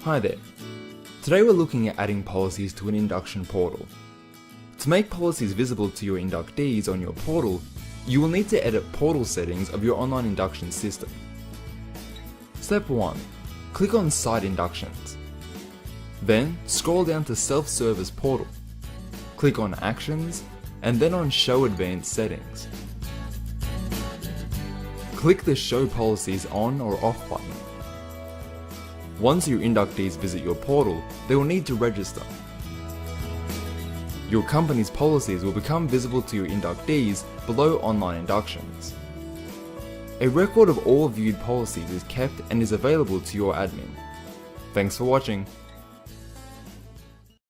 Hi there. Today we're looking at adding policies to an Induction portal. To make policies visible to your inductees on your portal, you will need to edit portal settings of your online induction system. Step 1. Click on Site Inductions. Then scroll down to Self-Service Portal. Click on Actions and then on Show Advanced Settings. Click the Show Policies On or Off button. Once your inductees visit your portal, they will need to register. Your company's policies will become visible to your inductees below Online Inductions. A record of all viewed policies is kept and is available to your admin. Thanks for watching.